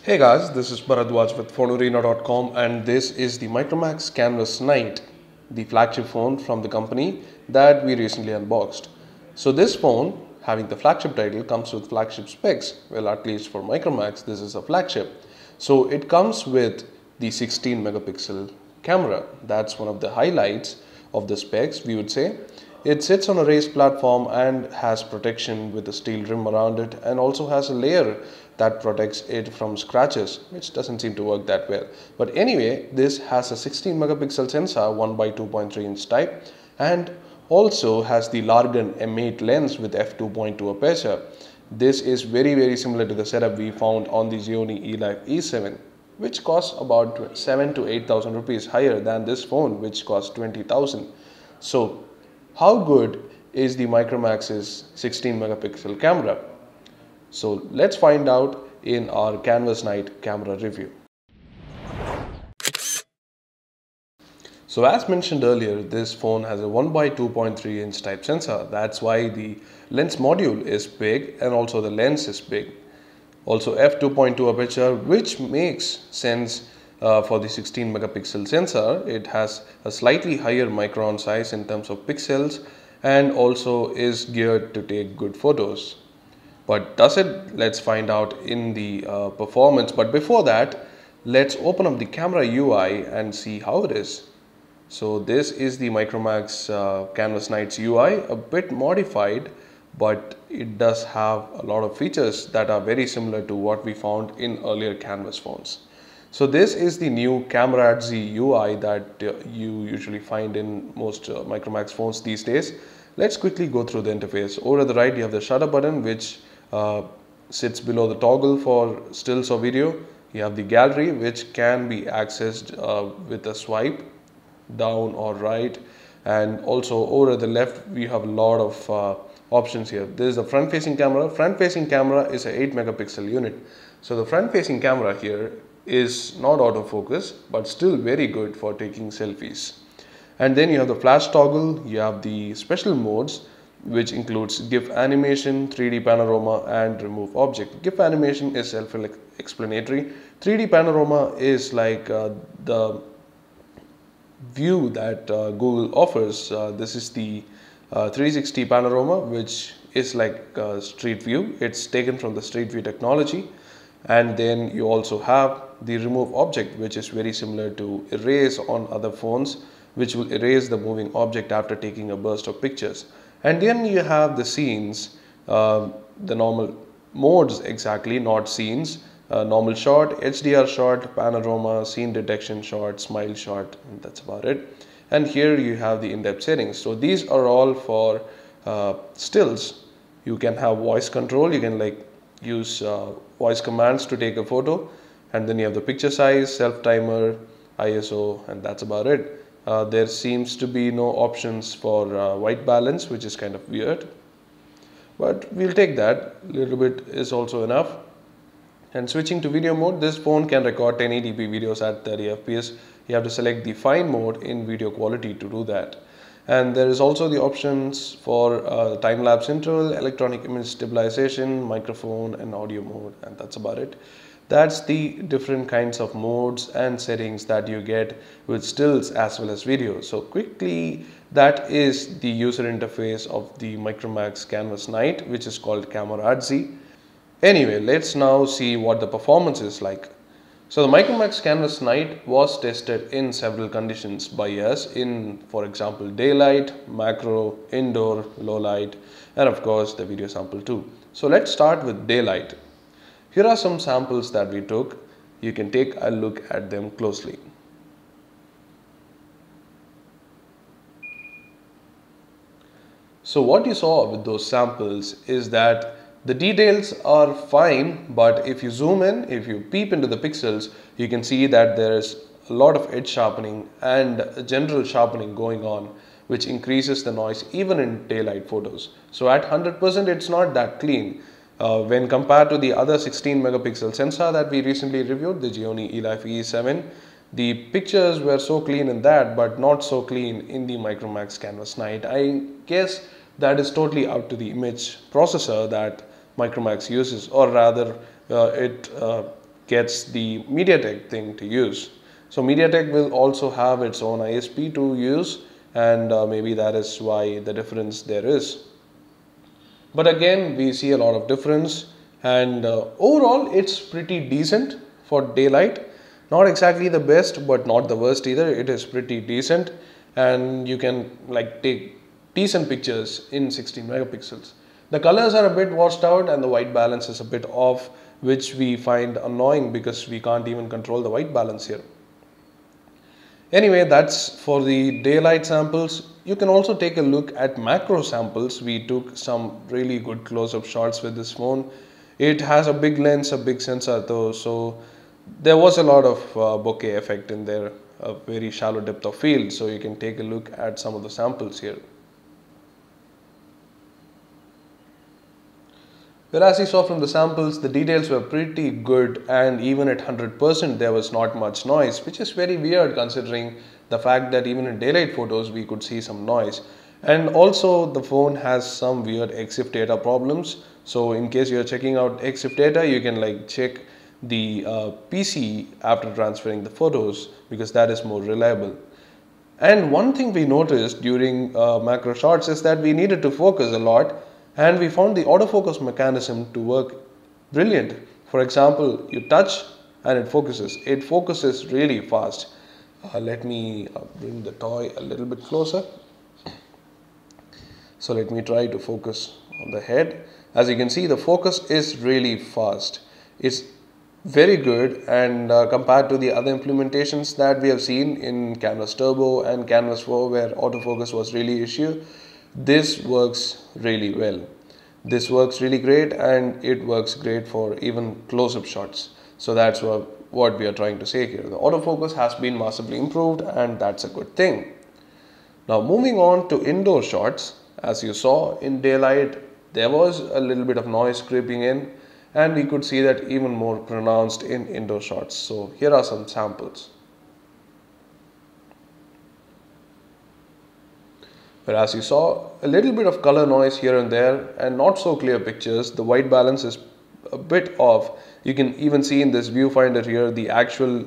Hey guys, this is Bharadwaj with Fonearena.com and this is the Micromax Canvas Night, the flagship phone from the company that we recently unboxed. So this phone, having the flagship title, comes with flagship specs. Well, at least for Micromax, this is a flagship. So it comes with the 16 megapixel camera. That's one of the highlights of the specs, we would say. It sits on a raised platform and has protection with a steel rim around it, and also has a layer that protects it from scratches, which doesn't seem to work that well. But anyway, this has a 16 megapixel sensor 1 by 2.3 inch type, and also has the Largan M8 lens with f2.2 aperture. This is very similar to the setup we found on the Xiaomi eLife E7, which costs about 7 to 8,000 rupees higher than this phone, which costs 20,000. So how good is the Micromax's 16 megapixel camera? So let's find out in our Canvas Night camera review. So as mentioned earlier, this phone has a 1 by 2.3 inch type sensor. That's why the lens module is big and also the lens is big. Also f2.2 aperture, which makes sense for the 16 megapixel sensor. It has a slightly higher micron size in terms of pixels and also is geared to take good photos. But does it? Let's find out in the performance. But before that, let's open up the camera UI and see how it is. So this is the Micromax Canvas Nights UI, a bit modified, but it does have a lot of features that are very similar to what we found in earlier Canvas phones. So this is the new Camera Z UI that you usually find in most Micromax phones these days. Let's quickly go through the interface. Over at the right, you have the shutter button, which sits below the toggle for stills or video. You have the gallery, which can be accessed with a swipe down or right, and also over at the left we have a lot of options here. This is a front facing camera. Front facing camera is a 8 megapixel unit. So the front facing camera here is not autofocus, but still very good for taking selfies. And then you have the flash toggle, you have the special modes, which includes GIF animation, 3D panorama and remove object. GIF animation is self-explanatory. 3D panorama is like the view that Google offers. This is the 360 panorama, which is like street view. It's taken from the street view technology. And then you also have the remove object, which is very similar to erase on other phones, which will erase the moving object after taking a burst of pictures. And then you have the scenes, the normal modes exactly, not scenes. Normal shot, HDR shot, panorama, scene detection shot, smile shot, and that's about it. And here you have the in-depth settings. So these are all for stills. You can have voice control. You can like use voice commands to take a photo, and then you have the picture size, self timer, ISO, and that's about it. There seems to be no options for white balance, which is kind of weird, but we'll take that. A little bit is also enough. And switching to video mode, this phone can record 1080p videos at 30 fps. You have to select the fine mode in video quality to do that. And there is also the options for time-lapse interval, electronic image stabilization, microphone and audio mode, and that's about it. That's the different kinds of modes and settings that you get with stills as well as video. So quickly, that is the user interface of the Micromax Canvas Night, which is called Camera Z. Anyway, let's now see what the performance is like. So the Micromax Canvas Night was tested in several conditions by us in, for example, daylight, macro, indoor, low light, and of course the video sample too. So let's start with daylight. Here are some samples that we took. You can take a look at them closely. So what you saw with those samples is that the details are fine, but if you zoom in, if you peep into the pixels, you can see that there is a lot of edge sharpening and general sharpening going on, which increases the noise even in daylight photos. So at 100%, it's not that clean. When compared to the other 16 megapixel sensor that we recently reviewed, the Xiaomi eLife E7, the pictures were so clean in that, but not so clean in the Micromax Canvas Night. I guess that is totally up to the image processor that Micromax uses, or rather it gets the MediaTek thing to use. So MediaTek will also have its own ISP to use, and maybe that is why the difference there is. But again, we see a lot of difference, and overall it's pretty decent for daylight. Not exactly the best, but not the worst either. It is pretty decent, and you can like take decent pictures in 16 megapixels. The colors are a bit washed out and the white balance is a bit off, which we find annoying because we can't even control the white balance here. Anyway, that's for the daylight samples. You can also take a look at macro samples. We took some really good close-up shots with this phone. It has a big lens, a big sensor though, so there was a lot of bokeh effect in there, a very shallow depth of field. So you can take a look at some of the samples here. Well, as you saw from the samples, the details were pretty good, and even at 100% there was not much noise, which is very weird considering the fact that even in daylight photos we could see some noise. And also the phone has some weird EXIF data problems, so in case you are checking out EXIF data, you can like check the PC after transferring the photos, because that is more reliable. And one thing we noticed during macro shots is that we needed to focus a lot, and we found the autofocus mechanism to work brilliant. For example, you touch and it focuses. It focuses really fast. Let me bring the toy a little bit closer. So let me try to focus on the head. As you can see, the focus is really fast. It's very good, and compared to the other implementations that we have seen in Canvas Turbo and Canvas 4 where autofocus was really issue, this works really well. This works really great, and it works great for even close-up shots. So that's what we are trying to say here. The autofocus has been massively improved, and that's a good thing. Now moving on to indoor shots, as you saw in daylight, there was a little bit of noise creeping in, and we could see that even more pronounced in indoor shots. So here are some samples. But as you saw, a little bit of color noise here and there, and not so clear pictures. The white balance is a bit off. You can even see in this viewfinder here, the actual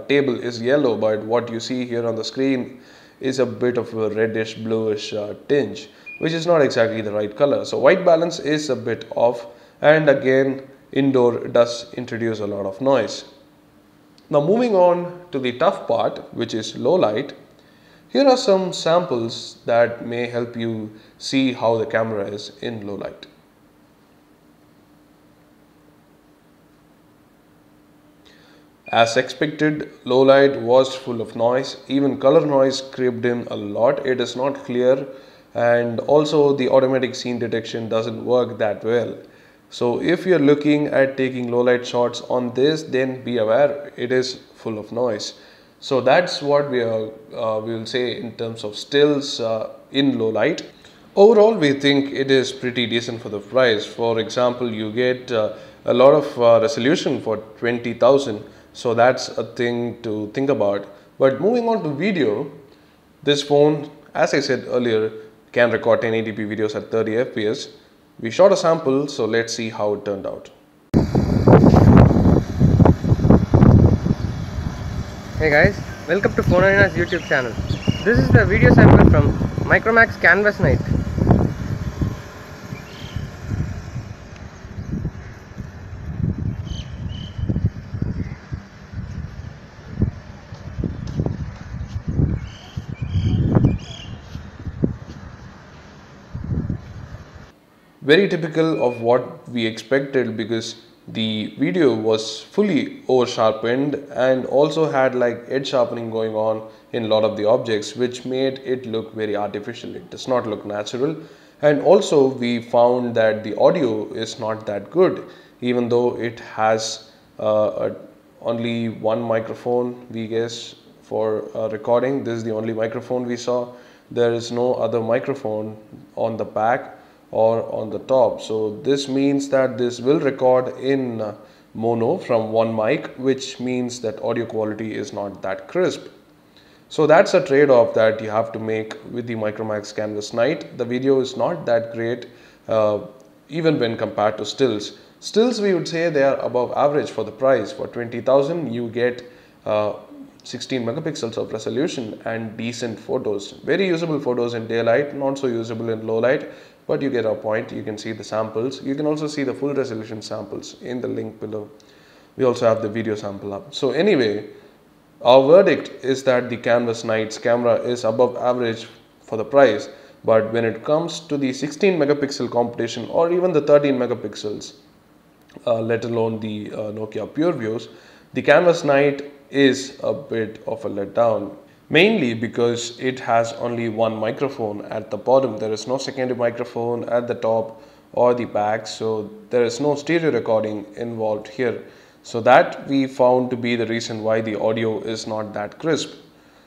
table is yellow, but what you see here on the screen is a bit of a reddish bluish tinge, which is not exactly the right color. So white balance is a bit off, and again, indoor does introduce a lot of noise. Now moving on to the tough part, which is low light. Here are some samples that may help you see how the camera is in low light. As expected, low light was full of noise. Even color noise crept in a lot. It is not clear, and also the automatic scene detection doesn't work that well. So if you're looking at taking low light shots on this, then be aware it is full of noise. So that's what we will say in terms of stills in low light. Overall, we think it is pretty decent for the price. For example, you get a lot of resolution for 20,000. So that's a thing to think about. But moving on to video, this phone, as I said earlier, can record 1080p videos at 30 FPS. We shot a sample, so let's see how it turned out. Hey guys, welcome to Fonearena's YouTube channel. This is the video sample from Micromax Canvas Night. Very typical of what we expected, because the video was fully over sharpened and also had like edge sharpening going on in a lot of the objects, which made it look very artificial. It does not look natural. And also we found that the audio is not that good, even though it has only one microphone, we guess, for recording. This is the only microphone we saw. There is no other microphone on the back or on the top. So this means that this will record in mono from one mic, which means that audio quality is not that crisp. So that's a trade-off that you have to make with the Micromax Canvas Night. The video is not that great even when compared to stills. Stills, we would say they are above average for the price. For 20,000 you get 16 megapixels of resolution and decent photos. Very usable photos in daylight, not so usable in low light, but you get our point. You can see the samples. You can also see the full resolution samples in the link below. We also have the video sample up. So anyway, our verdict is that the Canvas Nights camera is above average for the price, but when it comes to the 16 megapixel competition or even the 13 megapixels, let alone the Nokia PureViews, the Canvas Night is a bit of a letdown. Mainly because it has only one microphone at the bottom. There is no secondary microphone at the top or the back, so there is no stereo recording involved here. So that we found to be the reason why the audio is not that crisp.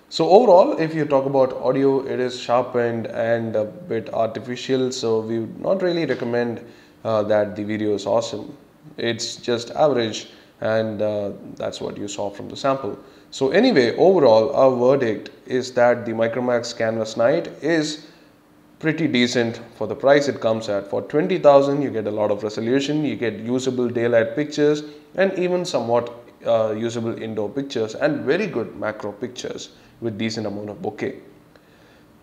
So overall, if you talk about audio, it is sharpened and a bit artificial, so we would not really recommend that the video is awesome. It's just average, and that's what you saw from the sample. So anyway, overall our verdict is that the Micromax Canvas Night is pretty decent for the price it comes at. For 20,000 you get a lot of resolution, you get usable daylight pictures and even somewhat usable indoor pictures and very good macro pictures with decent amount of bokeh.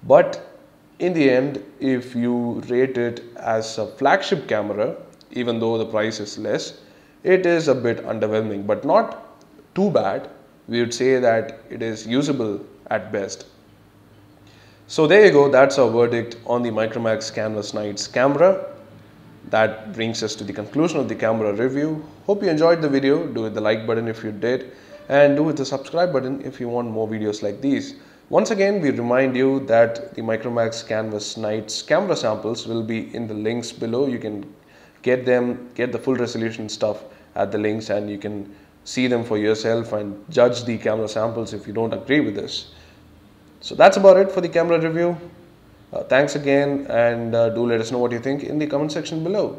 But in the end, if you rate it as a flagship camera, even though the price is less, it is a bit underwhelming, but not too bad. We would say that it is usable at best. So there you go, that's our verdict on the Micromax Canvas Nights camera. That brings us to the conclusion of the camera review. Hope you enjoyed the video. Do hit the like button if you did, and do hit the subscribe button if you want more videos like these. Once again, we remind you that the Micromax Canvas Nights camera samples will be in the links below. You can get the full resolution stuff at the links, and you can see them for yourself and judge the camera samples if you don't agree with this. So that's about it for the camera review. Thanks again, and do let us know what you think in the comment section below.